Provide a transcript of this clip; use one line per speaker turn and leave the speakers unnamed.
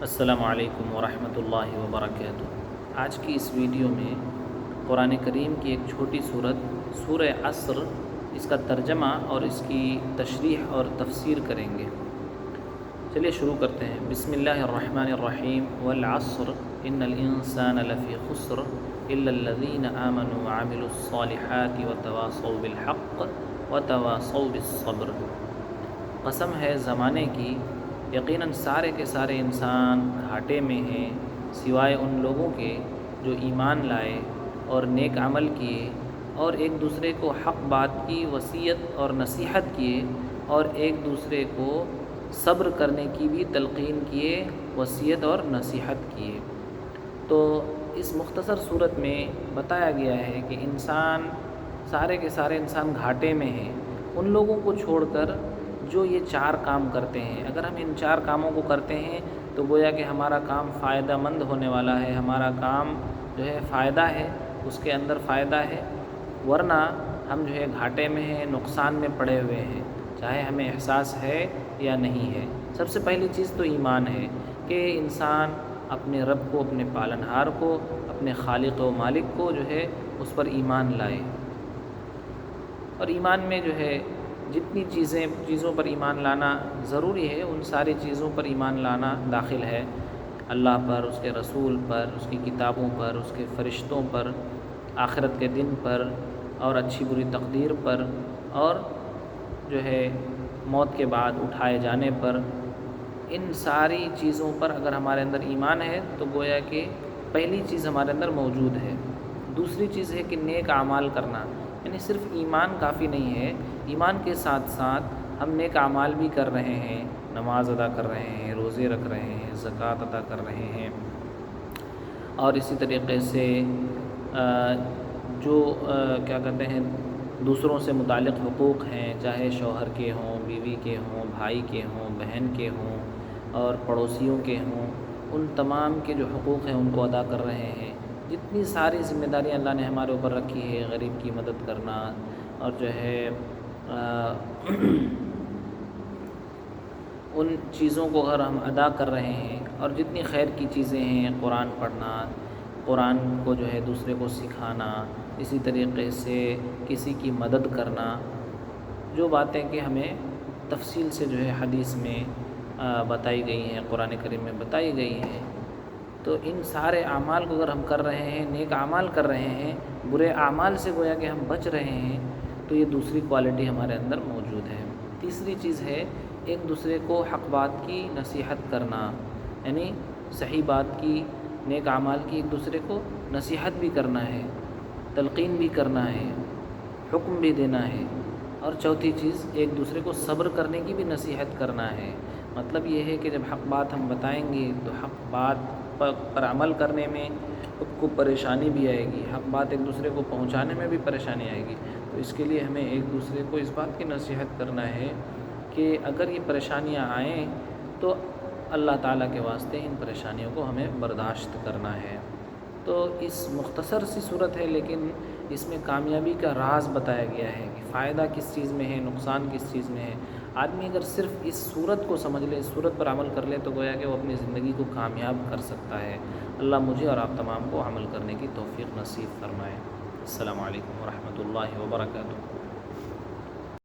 السلام علیکم ورحمۃ اللہ وبرکاتہ۔ آج کی اس ویڈیو میں قرآن کریم کی ایک چھوٹی صورت سورہ عصر، اس کا ترجمہ اور اس کی تشریح اور تفسیر کریں گے۔ چلیے شروع کرتے ہیں۔ بسم اللہ الرحمن الرحیم۔ والعصر ان الانسان لفی خسر الا الذین آمنوا وعملوا الصالحات وتواصوا بالحق وتواصوا بالصبر۔ قسم ہے زمانے کی، یقیناً سارے کے سارے انسان گھاٹے میں ہیں سوائے ان لوگوں کے جو ایمان لائے اور نیک عمل کیے اور ایک دوسرے کو حق بات کی وصیت اور نصیحت کیے اور ایک دوسرے کو صبر کرنے کی بھی تلقین کیے، وصیت اور نصیحت کیے۔ تو اس مختصر صورت میں بتایا گیا ہے کہ انسان، سارے کے سارے انسان گھاٹے میں ہیں ان لوگوں کو چھوڑ کر جو یہ چار کام کرتے ہیں۔ اگر ہم ان چار کاموں کو کرتے ہیں تو گویا کہ ہمارا کام فائدہ مند ہونے والا ہے، ہمارا کام جو ہے فائدہ ہے، اس کے اندر فائدہ ہے، ورنہ ہم جو ہے گھاٹے میں ہیں، نقصان میں پڑے ہوئے ہیں، چاہے ہمیں احساس ہے یا نہیں ہے۔ سب سے پہلی چیز تو ایمان ہے کہ انسان اپنے رب کو، اپنے پالنہار کو، اپنے خالق و مالک کو جو ہے اس پر ایمان لائے۔ اور ایمان میں جو ہے جتنی چیزوں پر ایمان لانا ضروری ہے، ان ساری چیزوں پر ایمان لانا داخل ہے۔ اللہ پر، اس کے رسول پر، اس کی کتابوں پر، اس کے فرشتوں پر، آخرت کے دن پر اور اچھی بری تقدیر پر، اور جو ہے موت کے بعد اٹھائے جانے پر، ان ساری چیزوں پر اگر ہمارے اندر ایمان ہے تو گویا کہ پہلی چیز ہمارے اندر موجود ہے۔ دوسری چیز ہے کہ نیک اعمال کرنا، یعنی صرف ایمان کافی نہیں ہے، ایمان کے ساتھ ساتھ ہم نیک اعمال بھی کر رہے ہیں، نماز ادا کر رہے ہیں، روزے رکھ رہے ہیں، زکوٰۃ ادا کر رہے ہیں، اور اسی طریقے سے جو کیا کہتے ہیں دوسروں سے متعلق حقوق ہیں، چاہے شوہر کے ہوں، بیوی کے ہوں، بھائی کے ہوں، بہن کے ہوں اور پڑوسیوں کے ہوں، ان تمام کے جو حقوق ہیں ان کو ادا کر رہے ہیں۔ جتنی ساری ذمہ داریاں اللہ نے ہمارے اوپر رکھی ہے، غریب کی مدد کرنا اور جو ہے ان چیزوں کو اگر ہم ادا کر رہے ہیں، اور جتنی خیر کی چیزیں ہیں، قرآن پڑھنا، قرآن کو جو ہے دوسرے کو سکھانا، اسی طریقے سے کسی کی مدد کرنا، جو باتیں کہ ہمیں تفصیل سے جو ہے حدیث میں بتائی گئی ہیں، قرآن کریم میں بتائی گئی ہیں، تو ان سارے اعمال کو اگر ہم کر رہے ہیں، نیک اعمال کر رہے ہیں، برے اعمال سے گویا کہ ہم بچ رہے ہیں، تو یہ دوسری کوالٹی ہمارے اندر موجود ہے۔ تیسری چیز ہے ایک دوسرے کو حق بات کی نصیحت کرنا، یعنی صحیح بات کی، نیک اعمال کی ایک دوسرے کو نصیحت بھی کرنا ہے، تلقین بھی کرنا ہے، حکم بھی دینا ہے۔ اور چوتھی چیز ایک دوسرے کو صبر کرنے کی بھی نصیحت کرنا ہے۔ مطلب یہ ہے کہ جب حق بات ہم بتائیں گے تو حق بات پر عمل کرنے میں کو پریشانی بھی آئے گی، حق بات ایک دوسرے کو پہنچانے میں بھی پریشانی آئے گی، تو اس کے لیے ہمیں ایک دوسرے کو اس بات کی نصیحت کرنا ہے کہ اگر یہ پریشانیاں آئیں تو اللہ تعالیٰ کے واسطے ان پریشانیوں کو ہمیں برداشت کرنا ہے۔ تو اس مختصر سی صورت ہے، لیکن اس میں کامیابی کا راز بتایا گیا ہے کہ فائدہ کس چیز میں ہے، نقصان کس چیز میں ہے۔ آدمی اگر صرف اس صورت کو سمجھ لے، اس صورت پر عمل کر لے تو گویا کہ وہ اپنی زندگی کو کامیاب کر سکتا ہے۔ اللہ مجھے اور آپ تمام کو عمل کرنے کی توفیق نصیب فرمائے۔ السلام علیکم ورحمۃ اللہ وبرکاتہ۔